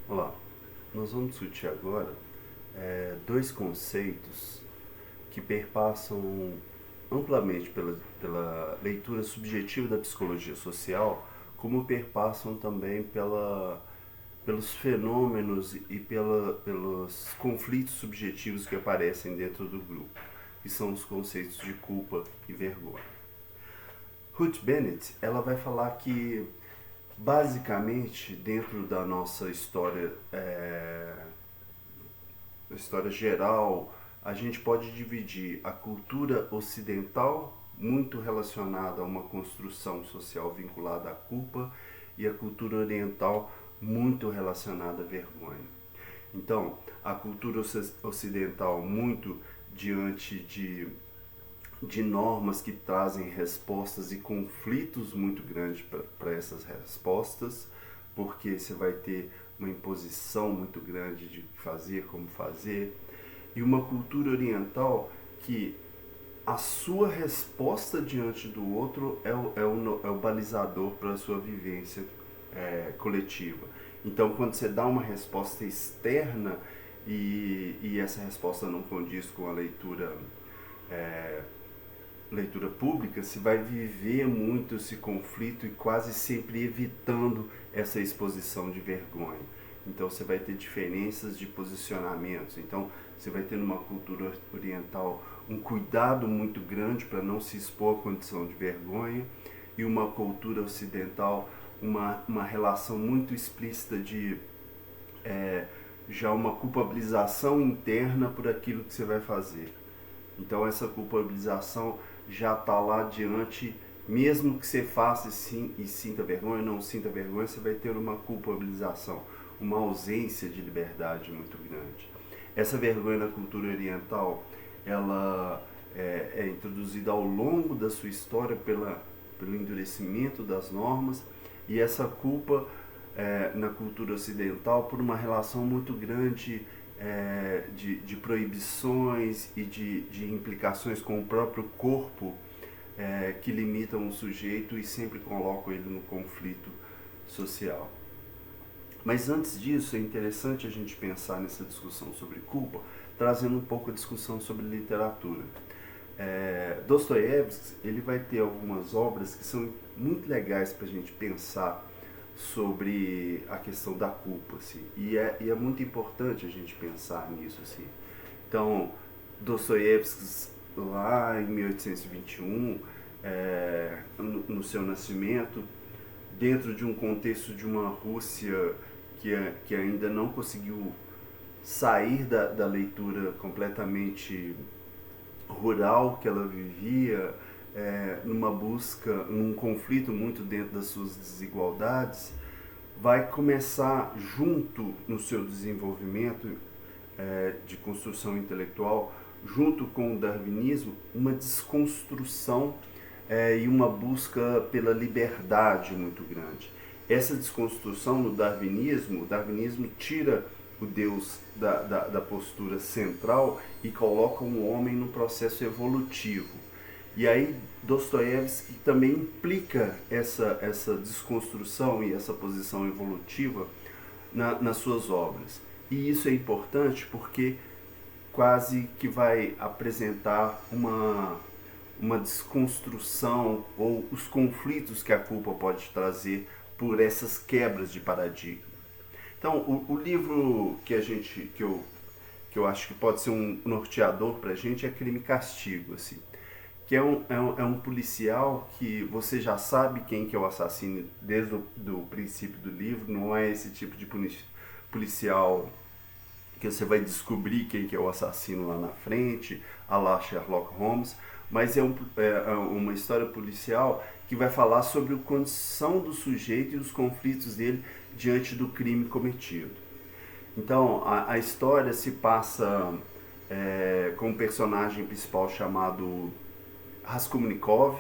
Olá, nós vamos discutir agora dois conceitos que perpassam amplamente pela leitura subjetiva da psicologia social, como perpassam também pelos fenômenos e pelos conflitos subjetivos que aparecem dentro do grupo, que são os conceitos de culpa e vergonha. Ruth Bennett, ela vai falar que basicamente dentro da nossa história geral, a gente pode dividir a cultura ocidental, muito relacionada a uma construção social vinculada à culpa, e a cultura oriental, muito relacionada à vergonha. Então, a cultura ocidental, muito diante de normas que trazem respostas e conflitos muito grandes para essas respostas, porque você vai ter uma imposição muito grande de fazer, como fazer, e uma cultura oriental que a sua resposta diante do outro é o balizador para a sua vivência coletiva. Então, quando você dá uma resposta externa e essa resposta não condiz com a leitura pública, se vai viver muito esse conflito e quase sempre evitando essa exposição de vergonha. Então você vai ter diferenças de posicionamentos. Então você vai ter numa cultura oriental um cuidado muito grande para não se expor à condição de vergonha, e uma cultura ocidental uma relação muito explícita de já uma culpabilização interna por aquilo que você vai fazer. Então essa culpabilização já está lá diante, mesmo que você faça e sinta vergonha, não sinta vergonha, você vai ter uma culpabilização, uma ausência de liberdade muito grande. Essa vergonha na cultura oriental, ela é introduzida ao longo da sua história pelo endurecimento das normas, e essa culpa na cultura ocidental por uma relação muito grande de proibições e de implicações com o próprio corpo, que limitam o sujeito e sempre colocam ele no conflito social. Mas antes disso, é interessante a gente pensar nessa discussão sobre culpa, trazendo um pouco a discussão sobre literatura. Dostoiévski, ele vai ter algumas obras que são muito legais para a gente pensar sobre a questão da culpa, assim. E é muito importante a gente pensar nisso, assim. Então, Dostoiévski, lá em 1821, no seu nascimento, dentro de um contexto de uma Rússia que ainda não conseguiu sair da leitura completamente rural que ela vivia, numa busca, num conflito muito dentro das suas desigualdades, vai começar junto no seu desenvolvimento de construção intelectual, junto com o darwinismo, uma desconstrução e uma busca pela liberdade muito grande. Essa desconstrução no darwinismo, o darwinismo tira o Deus da postura central e coloca um homem no processo evolutivo. E aí Dostoiévski também implica essa desconstrução e essa posição evolutiva nas suas obras. E isso é importante porque quase que vai apresentar uma desconstrução ou os conflitos que a culpa pode trazer por essas quebras de paradigma. Então, o livro que eu acho que pode ser um norteador para a gente é Crime e Castigo, assim, que é um policial que você já sabe quem que é o assassino desde o do princípio do livro. Não é esse tipo de policial que você vai descobrir quem que é o assassino lá na frente, a lá Sherlock Holmes, mas é uma história policial que vai falar sobre a condição do sujeito e os conflitos dele diante do crime cometido. Então, a história se passa com um personagem principal chamado Raskolnikov,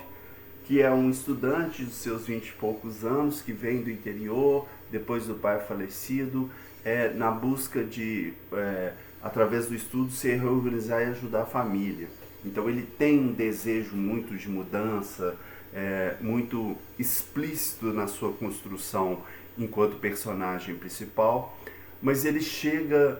que é um estudante dos seus 20 e poucos anos, que vem do interior, depois do pai falecido, na busca de, através do estudo, se reorganizar e ajudar a família. Então ele tem um desejo muito de mudança, muito explícito na sua construção enquanto personagem principal, mas ele chega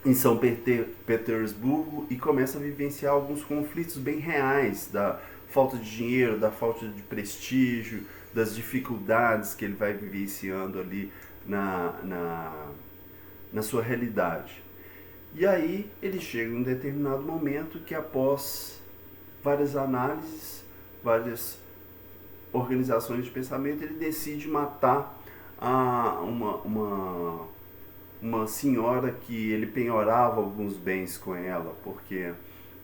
em São Petersburgo e começa a vivenciar alguns conflitos bem reais, da falta de dinheiro, da falta de prestígio, das dificuldades que ele vai vivenciando ali na sua realidade. E aí ele chega em um determinado momento que, após várias análises, várias organizações de pensamento, ele decide matar uma senhora que ele penhorava alguns bens com ela, porque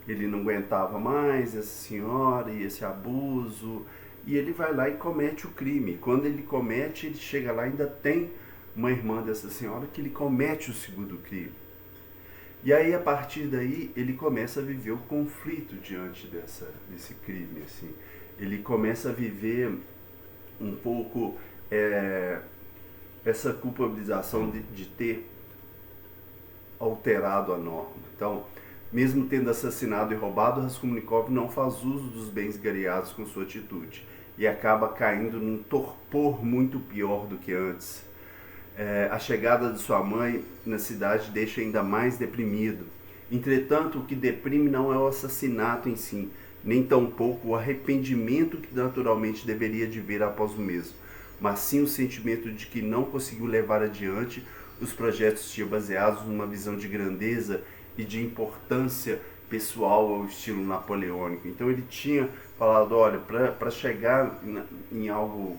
ele não aguentava mais essa senhora e esse abuso, e ele vai lá e comete o crime. Quando ele comete, ele chega lá e ainda tem uma irmã dessa senhora que ele comete o segundo crime. E aí, a partir daí, ele começa a viver o conflito diante desse crime, assim. Ele começa a viver um pouco essa culpabilização de ter alterado a norma. Então, mesmo tendo assassinado e roubado, Raskolnikov não faz uso dos bens gareados com sua atitude e acaba caindo num torpor muito pior do que antes. A chegada de sua mãe na cidade deixa ainda mais deprimido. Entretanto, o que deprime não é o assassinato em si, nem tampouco o arrependimento que naturalmente deveria de vir após o mesmo, mas sim o sentimento de que não conseguiu levar adiante os projetos que tinha baseados numa visão de grandeza e de importância pessoal ao estilo napoleônico. Então ele tinha falado, olha, para chegar em algo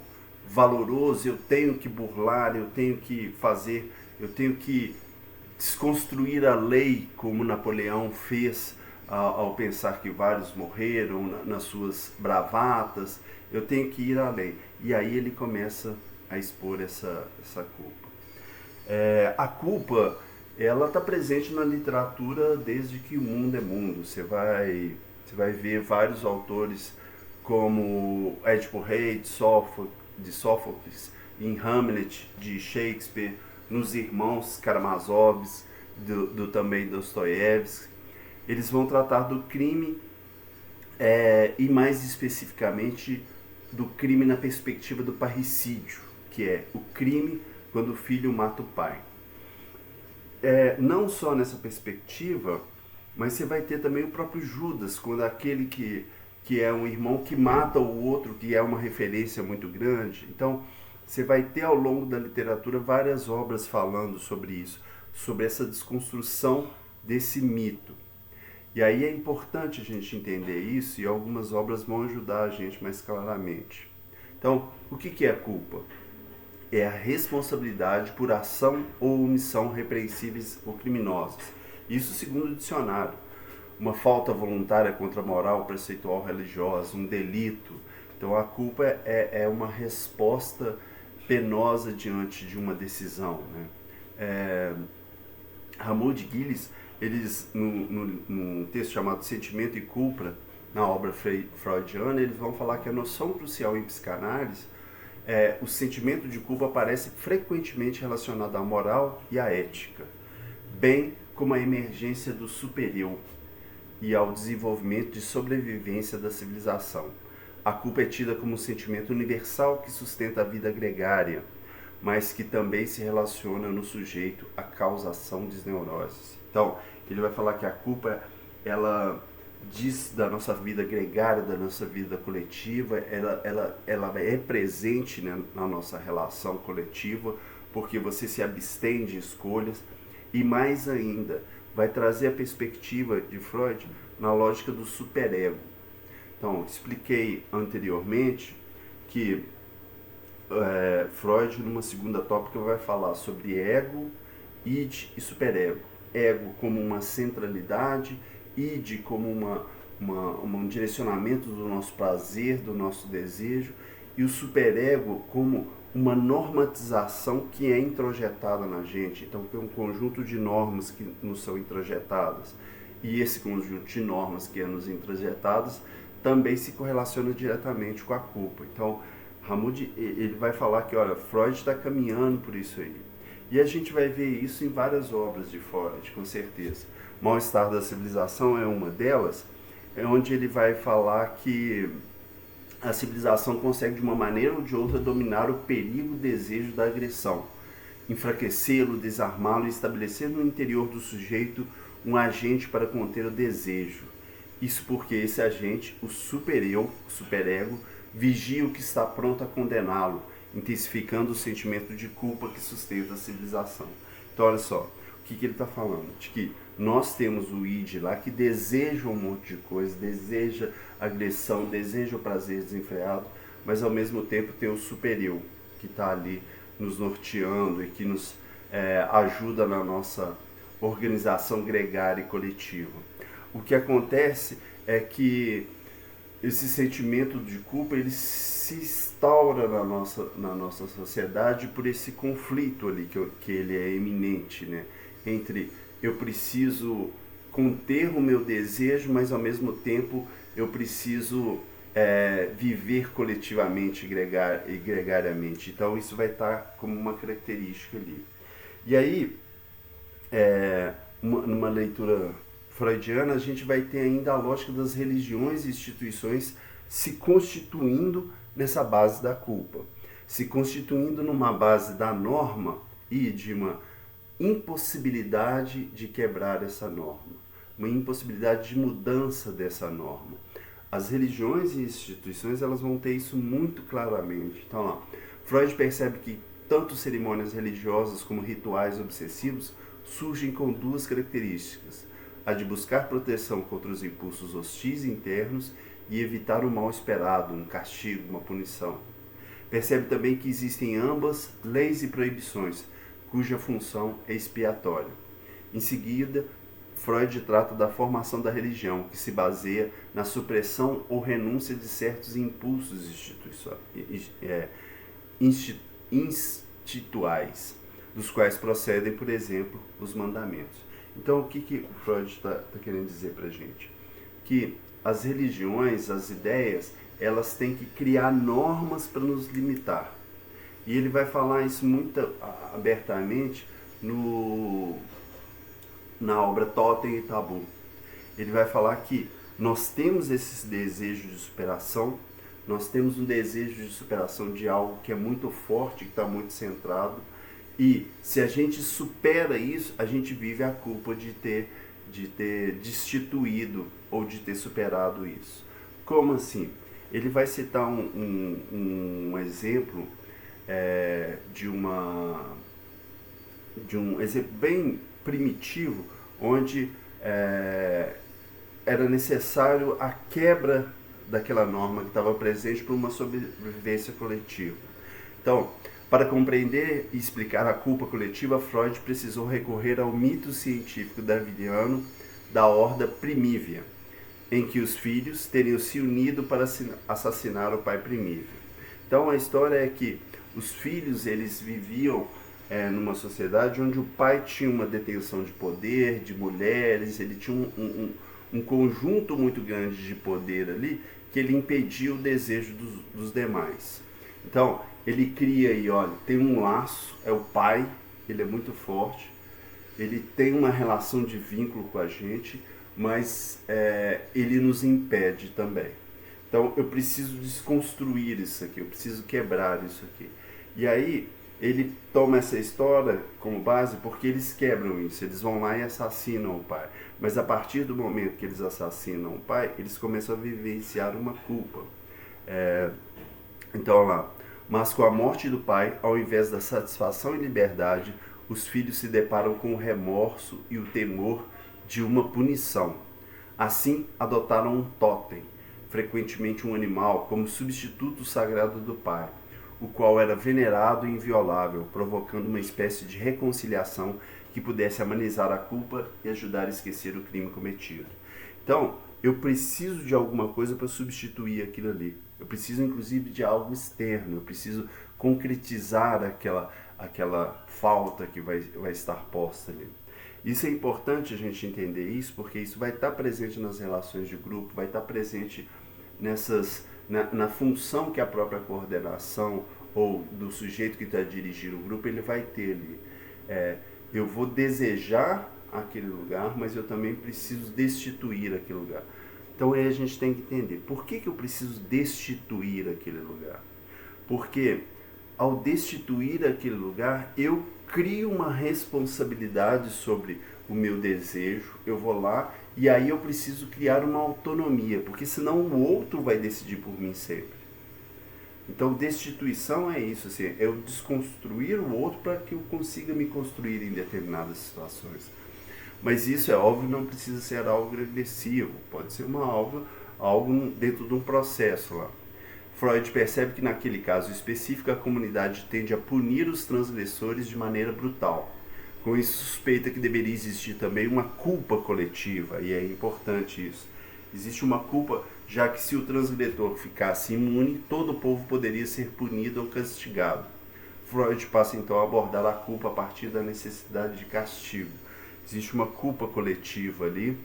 valoroso, eu tenho que burlar, eu tenho que fazer, eu tenho que desconstruir a lei, como Napoleão fez ao pensar que vários morreram nas suas bravatas. Eu tenho que ir além. E aí ele começa a expor essa culpa. A culpa, ela está presente na literatura desde que o mundo é mundo. Você vai ver vários autores como Édipo Rei, de Sófocles, em Hamlet, de Shakespeare, nos Irmãos Karamazovs, do também Dostoiévski. Eles vão tratar do crime e mais especificamente do crime na perspectiva do parricídio, que é o crime quando o filho mata o pai. Não só nessa perspectiva, mas você vai ter também o próprio Judas, quando aquele que é um irmão que mata o outro, que é uma referência muito grande. Então, você vai ter ao longo da literatura várias obras falando sobre isso, sobre essa desconstrução desse mito. E aí é importante a gente entender isso, e algumas obras vão ajudar a gente mais claramente. Então, o que é a culpa? É a responsabilidade por ação ou omissão repreensíveis ou criminosas. Isso segundo o dicionário. Uma falta voluntária contra a moral preceitual religiosa, um delito. Então a culpa é uma resposta penosa diante de uma decisão, né? Ramon de Gilles, eles, num texto chamado Sentimento e Culpa, na obra freudiana, eles vão falar que a noção crucial em psicanálise o sentimento de culpa aparece frequentemente relacionado à moral e à ética, bem como a emergência do super-eu e ao desenvolvimento de sobrevivência da civilização. A culpa é tida como um sentimento universal que sustenta a vida gregária, mas que também se relaciona no sujeito à causação de neuroses. Então, ele vai falar que a culpa, ela diz da nossa vida gregária, da nossa vida coletiva, ela é presente, né, na nossa relação coletiva, porque você se abstém de escolhas, e mais ainda, vai trazer a perspectiva de Freud na lógica do superego. Então, expliquei anteriormente que Freud, numa segunda tópica, vai falar sobre ego, id e superego. Ego como uma centralidade, id como um direcionamento do nosso prazer, do nosso desejo, e o superego como uma normatização que é introjetada na gente. Então tem um conjunto de normas que nos são introjetadas, e esse conjunto de normas que é nos introjetadas também se correlaciona diretamente com a culpa. Então Hamoud, ele vai falar que, olha, Freud está caminhando por isso aí. E a gente vai ver isso em várias obras de Freud, com certeza. Mal-Estar da Civilização é uma delas, onde ele vai falar que a civilização consegue de uma maneira ou de outra dominar o perigo, o desejo da agressão. enfraquecê-lo, desarmá-lo e estabelecer no interior do sujeito um agente para conter o desejo. Isso porque esse agente, o supereu, o superego, vigia o que está pronto a condená-lo, intensificando o sentimento de culpa que sustenta a civilização. Então, olha só, o que ele está falando? De que nós temos o id lá que deseja um monte de coisa, deseja agressão, deseja o prazer desenfreado, mas ao mesmo tempo tem o supereu, que está ali nos norteando e que nos ajuda na nossa organização gregária e coletiva. O que acontece é que esse sentimento de culpa ele se instaura na nossa sociedade por esse conflito ali que ele é eminente, né? Entre eu preciso conter o meu desejo, mas ao mesmo tempo eu preciso viver coletivamente e gregariamente. Então isso vai estar como uma característica ali. E aí, numa leitura freudiana, a gente vai ter ainda a lógica das religiões e instituições se constituindo nessa base da culpa, se constituindo numa base da norma e de uma impossibilidade de quebrar essa norma, uma impossibilidade de mudança dessa norma. As religiões e instituições elas vão ter isso muito claramente. Então, lá, Freud percebe que tanto cerimônias religiosas como rituais obsessivos surgem com duas características: a de buscar proteção contra os impulsos hostis internos e evitar o mal esperado, um castigo, uma punição. Percebe também que existem ambas leis e proibições, cuja função é expiatória. Em seguida, Freud trata da formação da religião, que se baseia na supressão ou renúncia de certos impulsos instituais, dos quais procedem, por exemplo, os mandamentos. Então, o que Freud está querendo dizer para a gente? Que as religiões, as ideias, elas têm que criar normas para nos limitar. E ele vai falar isso muito abertamente na obra Totem e Tabu. Ele vai falar que nós temos esses desejos de superação, nós temos um desejo de superação de algo que é muito forte, que está muito centrado, e se a gente supera isso, a gente vive a culpa de ter destituído ou de ter superado isso. Como assim? Ele vai citar um exemplo de um exemplo bem primitivo, onde era necessário a quebra daquela norma que estava presente para uma sobrevivência coletiva. Então, para compreender e explicar a culpa coletiva, Freud precisou recorrer ao mito científico darwiniano da horda primívia, em que os filhos teriam se unido para assassinar o pai primívio. Então, a história é que os filhos eles viviam numa sociedade onde o pai tinha uma detenção de poder, de mulheres, ele tinha um conjunto muito grande de poder ali, que ele impedia o desejo dos demais. Então, ele cria aí, olha, tem um laço, é o pai, ele é muito forte, ele tem uma relação de vínculo com a gente, mas ele nos impede também. Então, eu preciso desconstruir isso aqui, eu preciso quebrar isso aqui. E aí, ele toma essa história como base porque eles quebram isso, eles vão lá e assassinam o pai. Mas a partir do momento que eles assassinam o pai, eles começam a vivenciar uma culpa. Então, lá, mas com a morte do pai, ao invés da satisfação e liberdade, os filhos se deparam com o remorso e o temor de uma punição. Assim, adotaram um totem, frequentemente um animal, como substituto sagrado do pai, o qual era venerado e inviolável, provocando uma espécie de reconciliação que pudesse amenizar a culpa e ajudar a esquecer o crime cometido. Então, eu preciso de alguma coisa para substituir aquilo ali. Eu preciso, inclusive, de algo externo. Eu preciso concretizar aquela falta que vai estar posta ali. Isso é importante a gente entender isso, porque isso vai estar presente nas relações de grupo, vai estar presente na função que a própria coordenação ou do sujeito que está dirigindo o grupo, ele vai ter ali. Eu vou desejar aquele lugar, mas eu também preciso destituir aquele lugar. Então aí a gente tem que entender, por que eu preciso destituir aquele lugar? Porque ao destituir aquele lugar, eu crio uma responsabilidade sobre o meu desejo, eu vou lá e aí eu preciso criar uma autonomia, porque senão o outro vai decidir por mim sempre. Então, destituição é isso, assim, é eu desconstruir o outro para que eu consiga me construir em determinadas situações. Mas isso, é óbvio, não precisa ser algo agressivo, pode ser algo dentro de um processo lá. Freud percebe que naquele caso específico a comunidade tende a punir os transgressores de maneira brutal. Com isso suspeita que deveria existir também uma culpa coletiva, e é importante isso. Existe uma culpa, já que se o transgressor ficasse imune, todo o povo poderia ser punido ou castigado. Freud passa então a abordar a culpa a partir da necessidade de castigo. Existe uma culpa coletiva ali,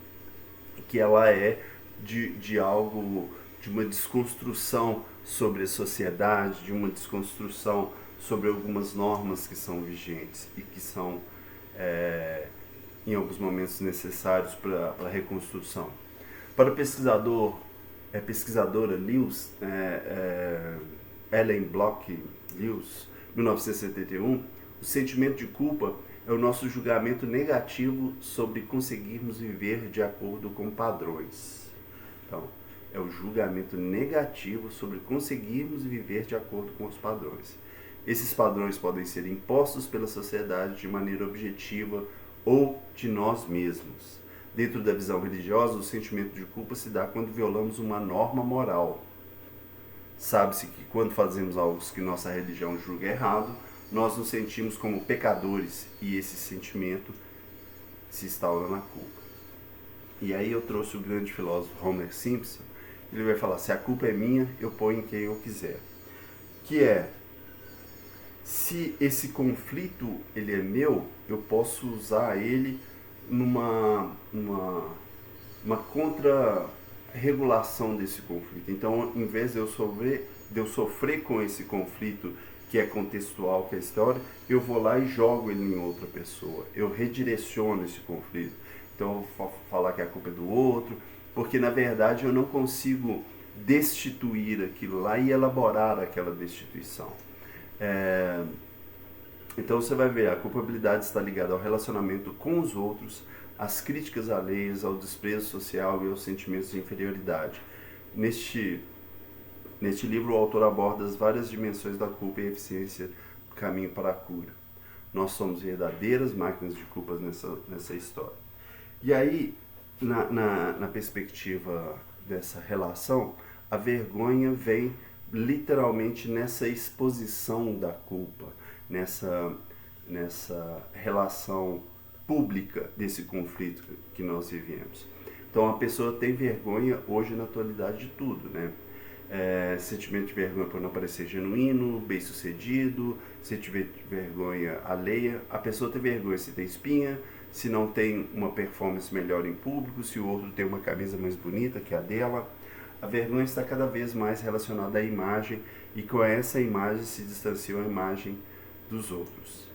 que ela é de algo, de uma desconstrução sobre a sociedade, de uma desconstrução sobre algumas normas que são vigentes e que são, em alguns momentos, necessários para a reconstrução. Para o pesquisadora Lewis, Ellen Bloch Lewis, 1971, o sentimento de culpa é o nosso julgamento negativo sobre conseguirmos viver de acordo com padrões. Então, é o julgamento negativo sobre conseguirmos viver de acordo com os padrões. Esses padrões podem ser impostos pela sociedade de maneira objetiva ou de nós mesmos. Dentro da visão religiosa, o sentimento de culpa se dá quando violamos uma norma moral. Sabe-se que quando fazemos algo que nossa religião julga errado, nós nos sentimos como pecadores e esse sentimento se instaura na culpa. E aí eu trouxe o grande filósofo Homer Simpson. Ele vai falar, se a culpa é minha, eu ponho em quem eu quiser. Que é, se esse conflito ele é meu, eu posso usar ele numa contra-regulação desse conflito. Então, em vez de eu sofrer com esse conflito que é contextual, que é história, eu vou lá e jogo ele em outra pessoa. Eu redireciono esse conflito. Então, eu vou falar que a culpa é do outro, porque, na verdade, eu não consigo destituir aquilo lá e elaborar aquela destituição. Então, você vai ver, a culpabilidade está ligada ao relacionamento com os outros, às críticas alheias, ao desprezo social e aos sentimentos de inferioridade. Neste livro, o autor aborda as várias dimensões da culpa e a eficiência do caminho para a cura. Nós somos verdadeiras máquinas de culpas nessa história. E aí, na perspectiva dessa relação, a vergonha vem literalmente nessa exposição da culpa, nessa relação pública desse conflito que nós vivemos. Então a pessoa tem vergonha hoje na atualidade de tudo, né? Sentimento de vergonha por não parecer genuíno, bem-sucedido, sentimento de vergonha alheia. A pessoa tem vergonha se tem espinha, se não tem uma performance melhor em público, se o outro tem uma camisa mais bonita que a dela. A vergonha está cada vez mais relacionada à imagem e com essa imagem se distancia a imagem dos outros.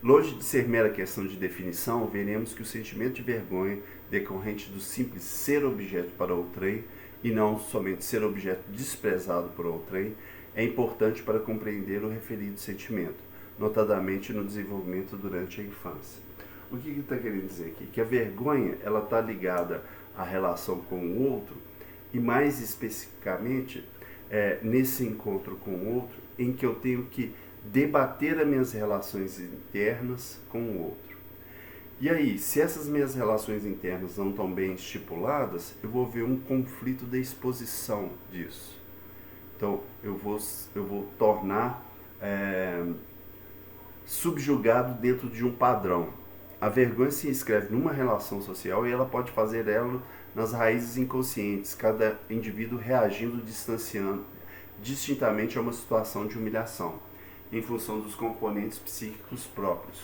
Longe de ser mera questão de definição, veremos que o sentimento de vergonha decorrente do simples ser objeto para outrem e não somente ser objeto desprezado por outrem é importante para compreender o referido sentimento, notadamente no desenvolvimento durante a infância. O que ele está querendo dizer aqui? Que a vergonha está ligada à relação com o outro e mais especificamente nesse encontro com o outro em que eu tenho que debater as minhas relações internas com o outro. E aí, se essas minhas relações internas não estão bem estipuladas, eu vou ver um conflito da exposição disso. Então, eu vou tornar subjugado dentro de um padrão. A vergonha se inscreve numa relação social e ela pode fazer ela nas raízes inconscientes, cada indivíduo reagindo distintamente a uma situação de humilhação, em função dos componentes psíquicos próprios,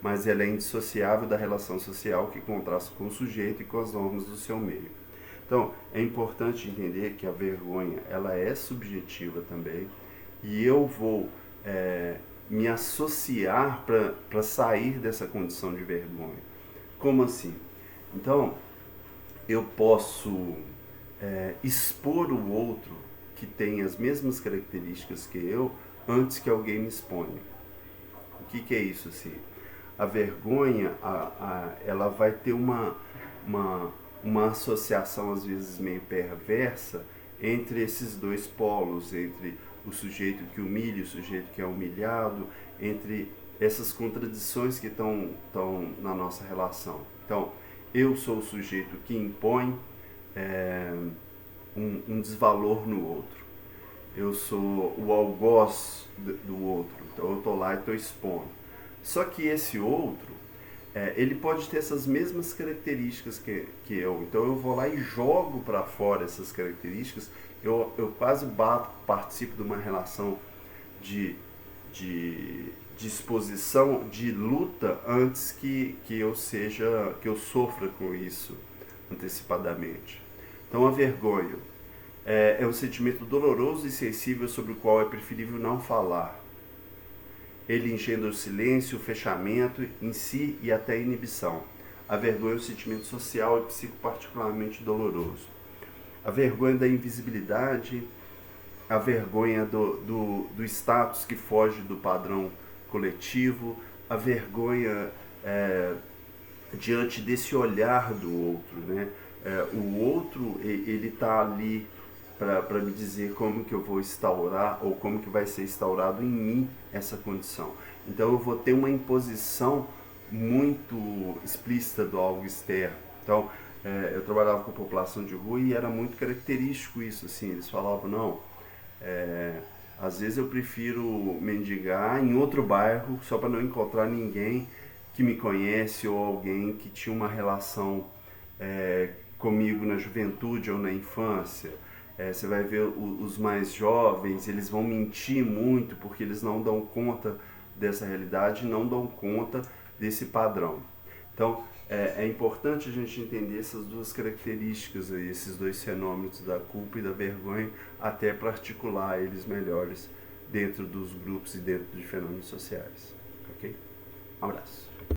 mas ela é indissociável da relação social que contrasta com o sujeito e com as normas do seu meio. Então, é importante entender que a vergonha ela é subjetiva também e eu vou me associar para sair dessa condição de vergonha. Como assim? Então, eu posso expor o outro que tem as mesmas características que eu antes que alguém me exponha. O que é isso, assim? A vergonha, ela vai ter uma associação, às vezes, meio perversa entre esses dois polos, entre o sujeito que humilha e o sujeito que é humilhado, entre essas contradições que estão na nossa relação. Então, eu sou o sujeito que impõe um desvalor no outro. Eu sou o algoz do outro, então eu estou lá e estou expondo. Só que esse outro, ele pode ter essas mesmas características que eu. Então eu vou lá e jogo para fora essas características. Eu quase participo de uma relação de exposição, de luta, antes que eu sofra com isso antecipadamente. Então a vergonha é um sentimento doloroso e sensível sobre o qual é preferível não falar. Ele engendra o silêncio, o fechamento em si e até a inibição. A vergonha é um sentimento social e psico particularmente doloroso. A vergonha da invisibilidade, a vergonha do status que foge do padrão coletivo, a vergonha diante desse olhar do outro, né? O outro, ele está ali para me dizer como que eu vou instaurar ou como que vai ser instaurado em mim essa condição. Então eu vou ter uma imposição muito explícita do algo externo. Então eu trabalhava com a população de rua e era muito característico isso, assim, eles falavam, não, às vezes eu prefiro mendigar em outro bairro só para não encontrar ninguém que me conhece ou alguém que tinha uma relação comigo na juventude ou na infância. Você vai ver os mais jovens, eles vão mentir muito porque eles não dão conta dessa realidade, não dão conta desse padrão. Então, é importante a gente entender essas duas características, aí, esses dois fenômenos da culpa e da vergonha, até para articular eles melhores dentro dos grupos e dentro de fenômenos sociais. Ok? Um abraço.